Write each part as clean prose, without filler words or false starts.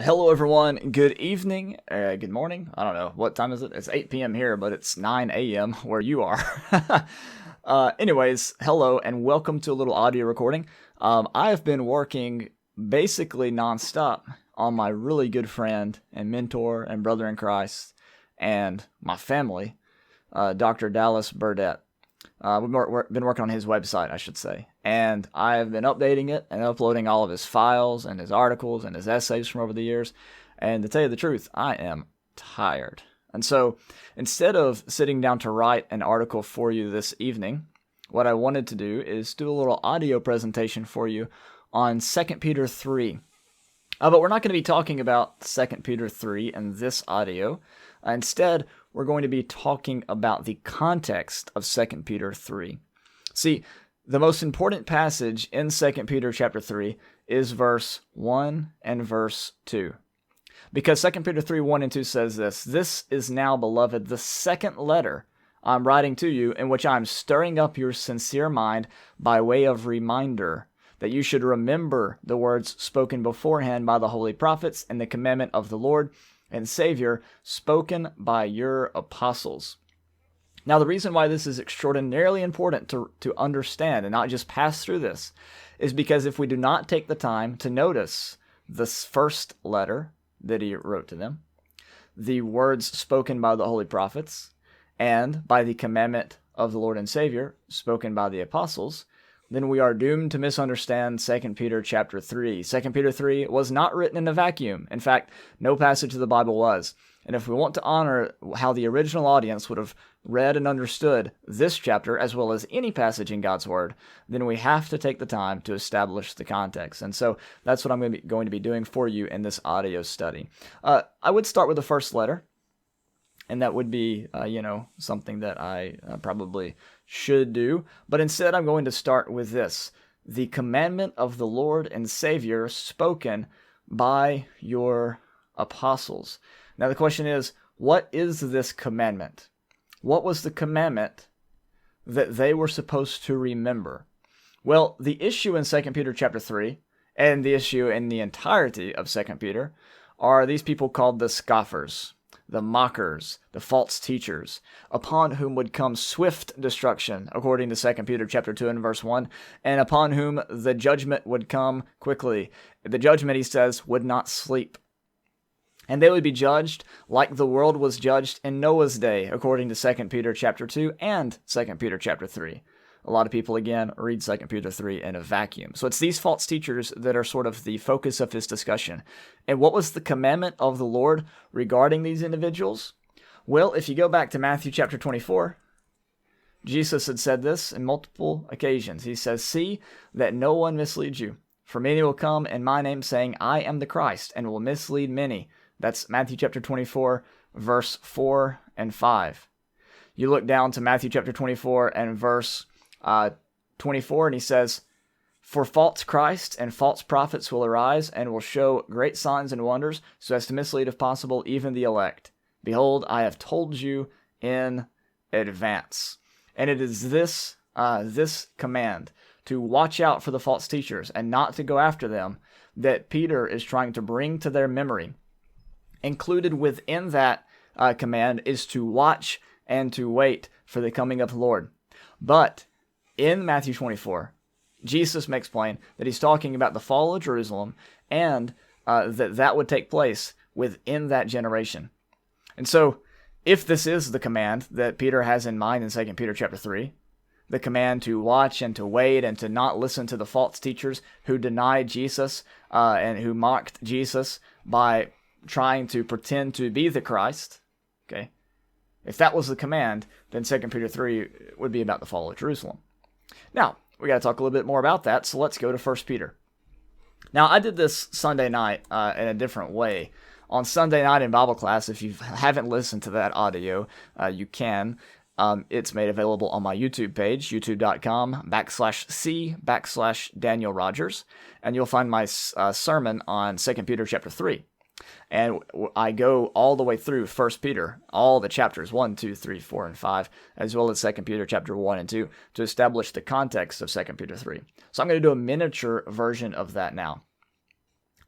Hello, everyone. Good evening. Good morning. I don't know. What time is it? It's 8 p.m. here, but it's 9 a.m. where you are. Anyways, hello, and welcome to a little audio recording. I have been working basically nonstop on my really good friend and mentor and brother in Christ and my family, Dr. Dallas Burdett. We've been working on his website, I should say, and I've been updating it and uploading all of his files and his articles and his essays from over the years. And to tell you the truth, I am tired. And so instead of sitting down to write an article for you this evening, what I wanted to do is do a little audio presentation for you on 2 Peter 3. But we're not going to be talking about 2 Peter 3 in this audio. Instead, we're going to be talking about the context of 2 Peter 3. See, the most important passage in 2 Peter chapter 3 is verse 1 and verse 2. Because 2 Peter 3, 1 and 2 says this, "This is now, beloved, the second letter I'm writing to you, in which I'm stirring up your sincere mind by way of reminder, that you should remember the words spoken beforehand by the holy prophets and the commandment of the Lord and Savior spoken by your apostles." Now, the reason why this is extraordinarily important to understand and not just pass through this is because if we do not take the time to notice this first letter that he wrote to them, the words spoken by the holy prophets, and by the commandment of the Lord and Savior spoken by the apostles, then we are doomed to misunderstand 2 Peter chapter 3. 2 Peter 3 was not written in a vacuum. In fact, no passage of the Bible was. And if we want to honor how the original audience would have read and understood this chapter, as well as any passage in God's Word, then we have to take the time to establish the context. And so that's what I'm going to be doing for you in this audio study. I would start with the first letter. And that would be, something that I probably should do. But instead, I'm going to start with this: the commandment of the Lord and Savior spoken by your apostles. Now, the question is, what is this commandment? What was the commandment that they were supposed to remember? Well, the issue in 2 Peter chapter 3, and the issue in the entirety of 2 Peter, are these people called the scoffers, the mockers, the false teachers, upon whom would come swift destruction, according to 2 Peter chapter 2 and verse 1, and upon whom the judgment would come quickly. The judgment, he says, would not sleep. And they would be judged like the world was judged in Noah's day, according to 2 Peter chapter 2 and 2 Peter chapter 3. A lot of people, again, read 2 Peter 3 in a vacuum. So it's these false teachers that are sort of the focus of his discussion. And what was the commandment of the Lord regarding these individuals? Well, if you go back to Matthew chapter 24, Jesus had said this in multiple occasions. He says, "See that no one misleads you. For many will come in my name, saying, 'I am the Christ,' and will mislead many." That's Matthew chapter 24, verse 4 and 5. You look down to Matthew chapter 24 and verse 24, and he says, "For false Christs and false prophets will arise and will show great signs and wonders, so as to mislead, if possible, even the elect. Behold, I have told you in advance." And it is this command to watch out for the false teachers and not to go after them that Peter is trying to bring to their memory. Included within that command is to watch and to wait for the coming of the Lord. But in Matthew 24, Jesus makes plain that he's talking about the fall of Jerusalem and that would take place within that generation. And so, if this is the command that Peter has in mind in 2 Peter chapter 3, the command to watch and to wait and to not listen to the false teachers who denied Jesus and who mocked Jesus by trying to pretend to be the Christ, okay? If that was the command, then 2 Peter 3 would be about the fall of Jerusalem. Now, we got to talk a little bit more about that, so let's go to 1 Peter. Now, I did this Sunday night in a different way. On Sunday night in Bible class, if you haven't listened to that audio, you can. It's made available on my YouTube page, youtube.com/c/Daniel Rogers, and you'll find my sermon on 2 Peter chapter 3. And I go all the way through 1 Peter, all the chapters 1, 2, 3, 4, and 5, as well as 2 Peter chapter 1 and 2, to establish the context of 2 Peter 3. So I'm going to do a miniature version of that now.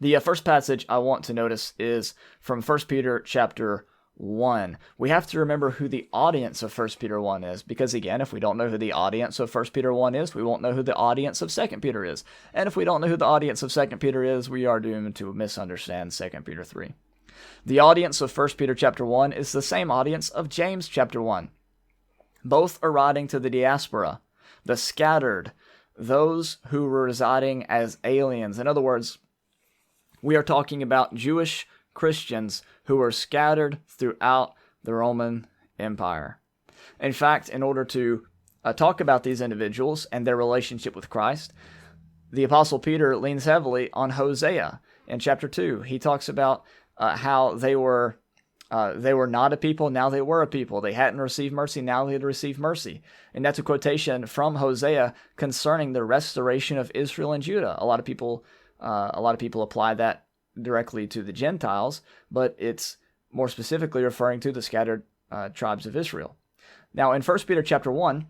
The first passage I want to notice is from 1 Peter chapter 1. We have to remember who the audience of 1 Peter 1 is, because again, if we don't know who the audience of 1 Peter 1 is, we won't know who the audience of 2 Peter is. And if we don't know who the audience of 2 Peter is, we are doomed to misunderstand 2 Peter 3. The audience of 1 Peter chapter 1 is the same audience of James chapter 1. Both are writing to the diaspora, the scattered, those who were residing as aliens. In other words, we are talking about Jewish Christians who were scattered throughout the Roman Empire. In fact, in order to talk about these individuals and their relationship with Christ, the Apostle Peter leans heavily on Hosea. In chapter 2, he talks about how they were not a people, now they were a people. They hadn't received mercy, now they had received mercy. And that's a quotation from Hosea concerning the restoration of Israel and Judah. A lot of people apply that directly to the Gentiles, but it's more specifically referring to the scattered tribes of Israel. Now, in 1 Peter chapter 1,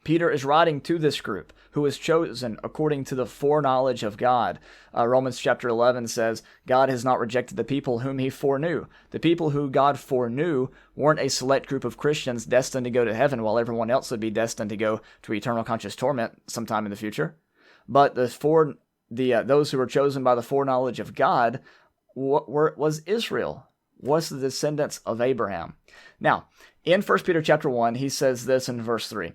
Peter is writing to this group who was chosen according to the foreknowledge of God. Romans chapter 11 says, God has not rejected the people whom he foreknew. The people who God foreknew weren't a select group of Christians destined to go to heaven while everyone else would be destined to go to eternal conscious torment sometime in the future. But those who were chosen by the foreknowledge of God was Israel, was the descendants of Abraham. Now, in 1 Peter chapter 1, he says this in verse 3.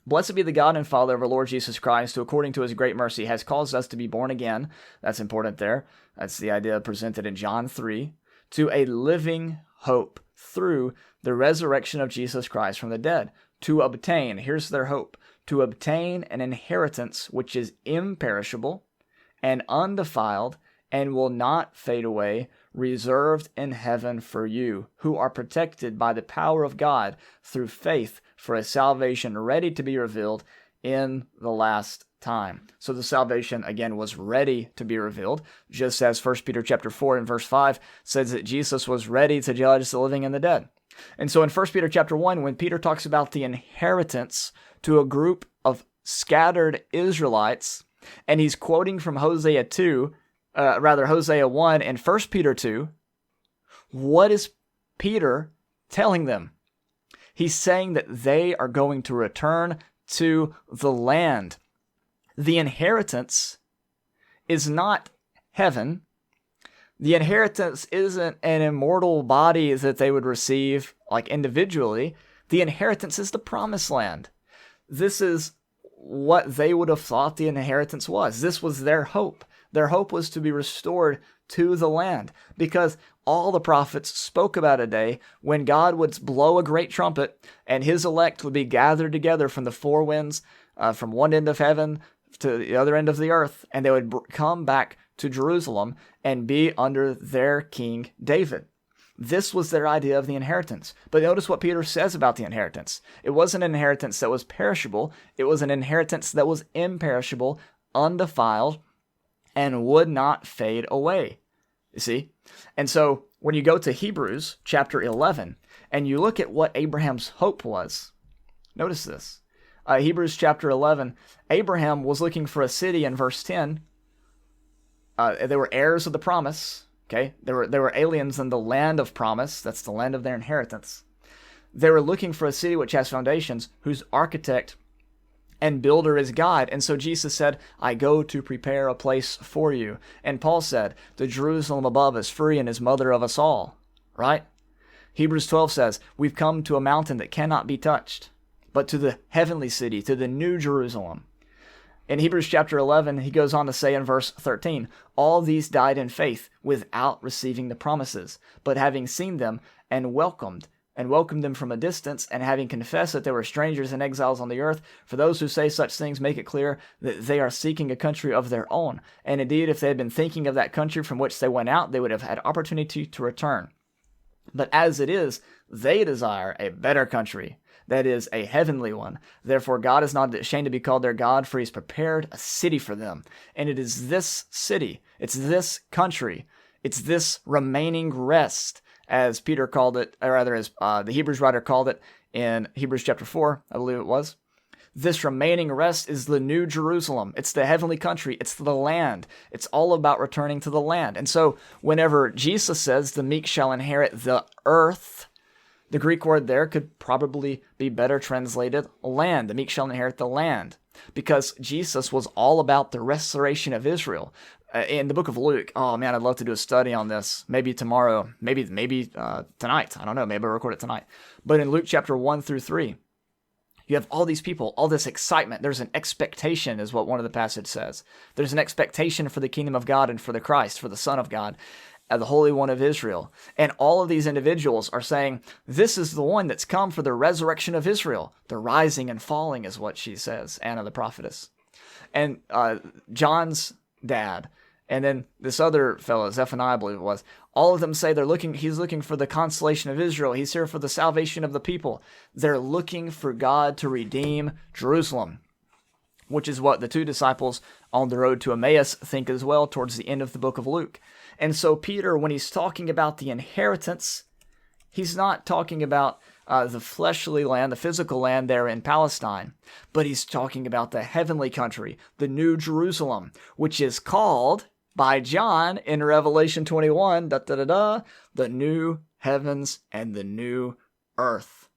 Blessed be the God and Father of our Lord Jesus Christ, who according to his great mercy has caused us to be born again. That's important there. That's the idea presented in John 3. To a living hope through the resurrection of Jesus Christ from the dead. To obtain, here's their hope, to obtain an inheritance which is imperishable and undefiled and will not fade away, reserved in heaven for you, who are protected by the power of God through faith for a salvation ready to be revealed in the last time. So the salvation, again, was ready to be revealed, just as 1 Peter chapter 4 and verse 5 says that Jesus was ready to judge the living and the dead. And so in 1 Peter chapter 1, when Peter talks about the inheritance to a group of scattered Israelites, and he's quoting from Hosea 1 and 1 Peter 2, what is Peter telling them? He's saying that they are going to return to the land. The inheritance is not heaven. The inheritance isn't an immortal body that they would receive like individually. The inheritance is the promised land. This is what they would have thought the inheritance was. This was their hope. Their hope was to be restored to the land, because all the prophets spoke about a day when God would blow a great trumpet and his elect would be gathered together from the four winds, from one end of heaven to the other end of the earth, and they would come back to Jerusalem and be under their king David. This was their idea of the inheritance. But notice what Peter says about the inheritance. It wasn't an inheritance that was perishable. It was an inheritance that was imperishable, undefiled, and would not fade away. You see? And so when you go to Hebrews chapter 11 and you look at what Abraham's hope was, notice this. Hebrews chapter 11, Abraham was looking for a city in verse 10. They were heirs of the promise. Okay, they were aliens in the land of promise. That's the land of their inheritance. They were looking for a city which has foundations, whose architect and builder is God. And so Jesus said, I go to prepare a place for you. And Paul said, the Jerusalem above is free and is mother of us all. Right? Hebrews 12 says, we've come to a mountain that cannot be touched, but to the heavenly city, to the new Jerusalem. In Hebrews chapter 11, he goes on to say in verse 13, all these died in faith without receiving the promises, but having seen them and welcomed them from a distance, and having confessed that they were strangers and exiles on the earth. For those who say such things make it clear that they are seeking a country of their own. And indeed, if they had been thinking of that country from which they went out, they would have had opportunity to return. But as it is, they desire a better country, that is, a heavenly one. Therefore, God is not ashamed to be called their God, for he's prepared a city for them. And it is this city, it's this country, it's this remaining rest, as Peter called it, or rather as the Hebrews writer called it in Hebrews chapter 4, I believe it was, This remaining rest is the new Jerusalem. It's the heavenly country. It's the land. It's all about returning to the land. And so whenever Jesus says the meek shall inherit the earth, the Greek word there could probably be better translated land. The meek shall inherit the land, because Jesus was all about the restoration of Israel. In the book of Luke, oh man, I'd love to do a study on this. Maybe tomorrow, maybe tonight. I don't know. Maybe I'll record it tonight. But in Luke chapter 1 through 3, you have all these people, all this excitement. There's an expectation, is what one of the passages says. There's an expectation for the kingdom of God and for the Christ, for the Son of God, the Holy One of Israel. And all of these individuals are saying, this is the one that's come for the resurrection of Israel. The rising and falling is what she says, Anna the prophetess. And John's dad, and then this other fellow, Zephaniah, I believe it was, all of them say he's looking for the consolation of Israel. He's here for the salvation of the people. They're looking for God to redeem Jerusalem, which is what the two disciples on the road to Emmaus think as well towards the end of the book of Luke. And so Peter, when he's talking about the inheritance, he's not talking about the fleshly land, the physical land there in Palestine, but he's talking about the heavenly country, the new Jerusalem, which is called by John in Revelation 21, the new heavens and the new earth.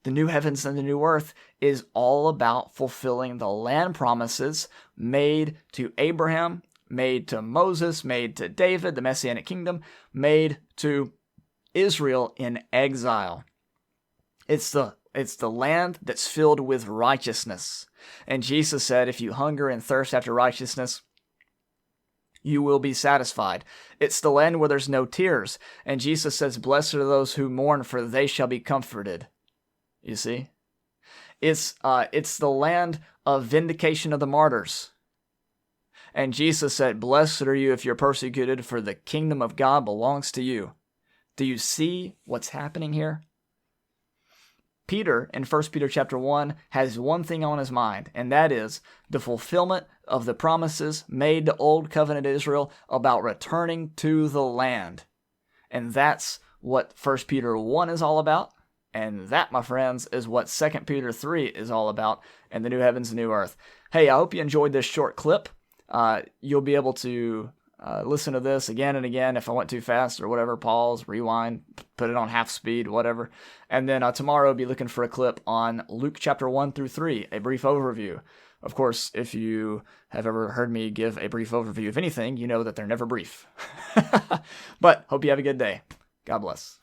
The new heavens and the new earth is all about fulfilling the land promises made to Abraham, made to Moses, made to David, the Messianic kingdom, made to Israel in exile. It's the land that's filled with righteousness. And Jesus said, if you hunger and thirst after righteousness, you will be satisfied. It's the land where there's no tears. And Jesus says, blessed are those who mourn, for they shall be comforted. You see? It's the land of vindication of the martyrs. And Jesus said, blessed are you if you're persecuted, for the kingdom of God belongs to you. Do you see what's happening here? Peter, in 1 Peter chapter 1, has one thing on his mind, and that is the fulfillment of the promises made to Old Covenant Israel about returning to the land. And that's what 1 Peter 1 is all about, and that, my friends, is what 2 Peter 3 is all about, and the new heavens and new earth. Hey, I hope you enjoyed this short clip. You'll be able to listen to this again and again. If I went too fast or whatever, pause, rewind, put it on half speed, whatever. And then tomorrow I'll be looking for a clip on Luke chapter 1 through 3, a brief overview. Of course, if you have ever heard me give a brief overview of anything, you know that they're never brief. But hope you have a good day. God bless.